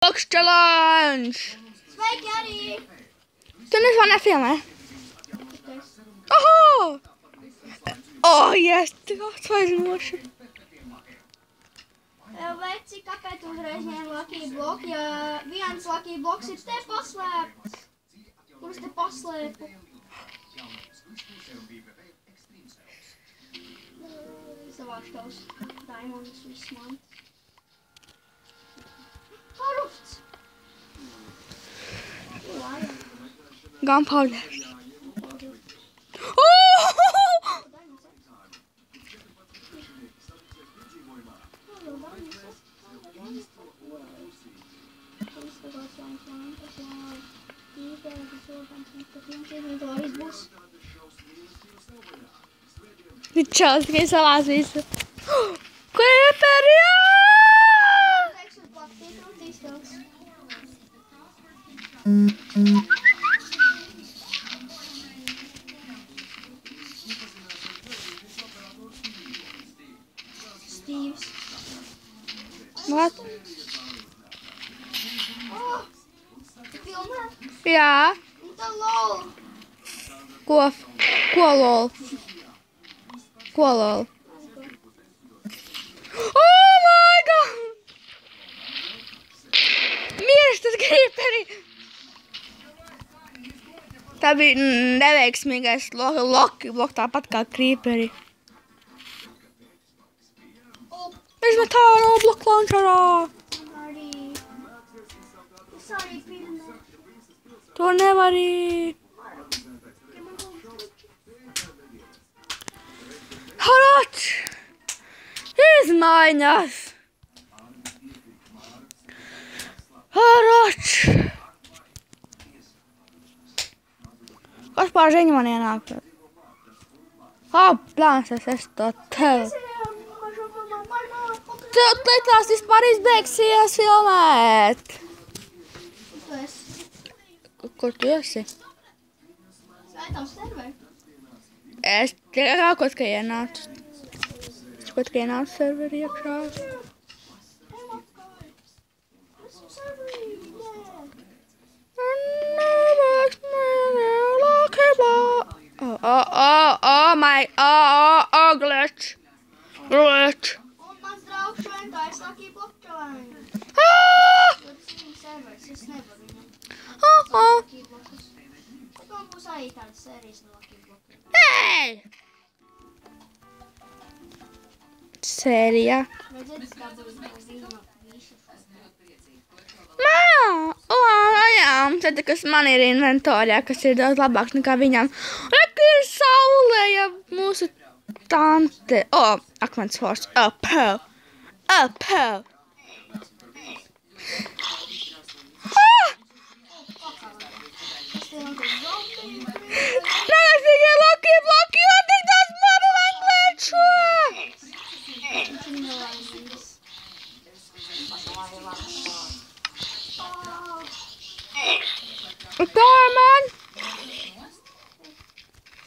Box challenge! Sveiki arī! Tu vispār nefilmē? Oho! Yes! Tik atsvainoši. Veci, kāpēc uzreiz ņem Lucky Block, ja viens Lucky Blocks ir te paslēpts? Kurus te paslēpu? Savākšu tavus diamondus viss mantas. Parufts! Gunpowder. Čels tikai savās visu. Creeperi! Steve's. What? Tu filmē? Jā. Un tā lol. Ko lol? Ko lol? Oh my god! Mirstas creeperi! Tā bija neveiksmīgais Lucky Block, tāpat kā creeperi. Izmet tā no block launcherā! Es arī filmē. To nevarī. Harač! Izmaiņas! Harač! Kas pār ziņu man ienāk? Plānsas, es to tev. Tu tās vispār izbeigsies filmēt. Tu esi? Kur tu esi? Skaitām serveri. Es tikai kaut kā ienācu. Kaut kā ienācu serveri iekšā. Glitch. Glitch. Un mans draugs šventā ir Lucky Block challenge. Serveris, es nevaru viņam. Lucky Blockus. Bet man būs arī tādas sērijas no Lucky Blockiem. Hey! Sērija. Redziet, kā būs no viņa visu. Jā, tad, kas man ir inventorjā, kas ir daudz labāks nekā viņam. Reka ir saulē, ja mūsu tante. Akmens force. Nē, es tikai Lucky Block, jo tik daudz mani meklēt šo. Tā, man.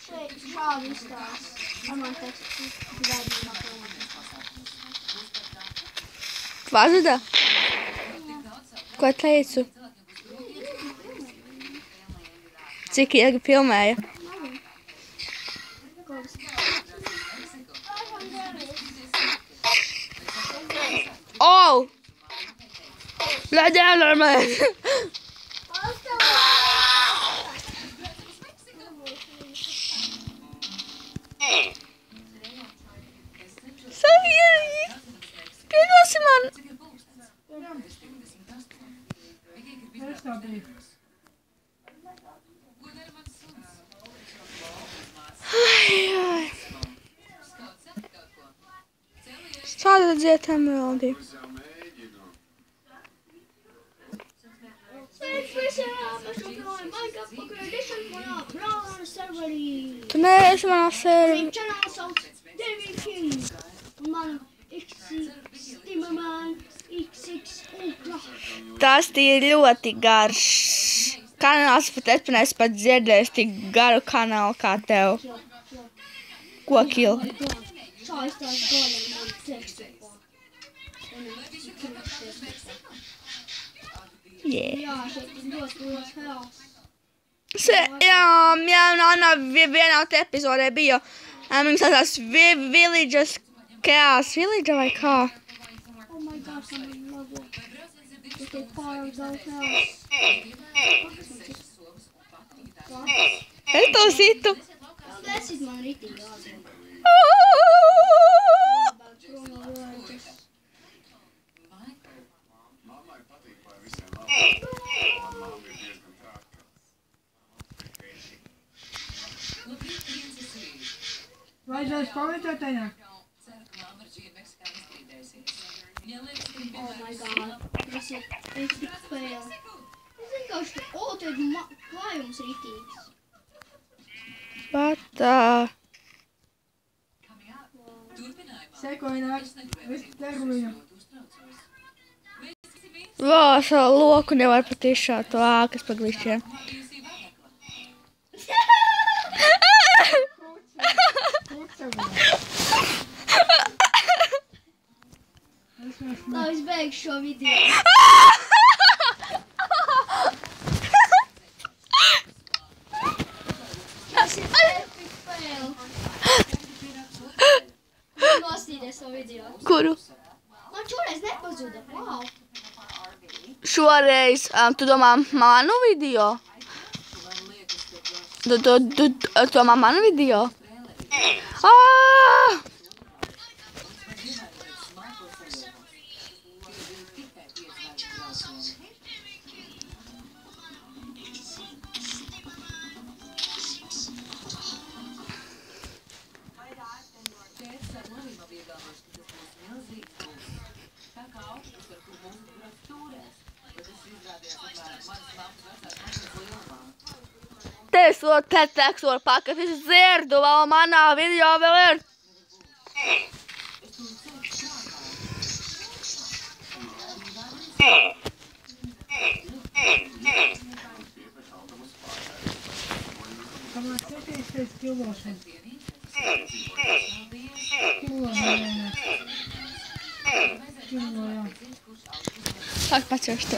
Šeit šādi izstās. Man teksts gaidījumā filmēt. Pazuda? Ko teicu? Cik ilgi filmēja? Bļaļ, piedosi man. Šāda dzietā melodija. Tu neesi manā serverī. Tas ir ļoti garš kanāls, pat es neesmu pat dzirdējis tik garu kanālu kā tev. Ko kill? Jā, šeit ir ļoti liels hels. Jā, Anna vienā epizodē bija, viņas tādās Villages Chaos Village vai kā? Oh my gosh, I'm in love with it. They fire those hels. Es to situ. Tas ir man ritīgi jāzina. Vajadzēs pavaicāt tajā? Oh my god, tas ir tik fail. Es vienkārši, te ir klājums ritīgs. Pat, Sekoja nāk, visu terguļu. Šo loku nevar pat izšaut to ākas pa glišķiem. Lai es beigšu šo video. Tas ir epic fail. Nostīties to video. Kuru? Man šoreiz nepazuda, wow. Šoreiz, tu domā manu video? Tu domā manu video? Te tekstūra pakatis dzirdu, vēl manā video vēl ir. Kamēr sēties pēc kilošanas. Kilo, jā. Sāk paķerst.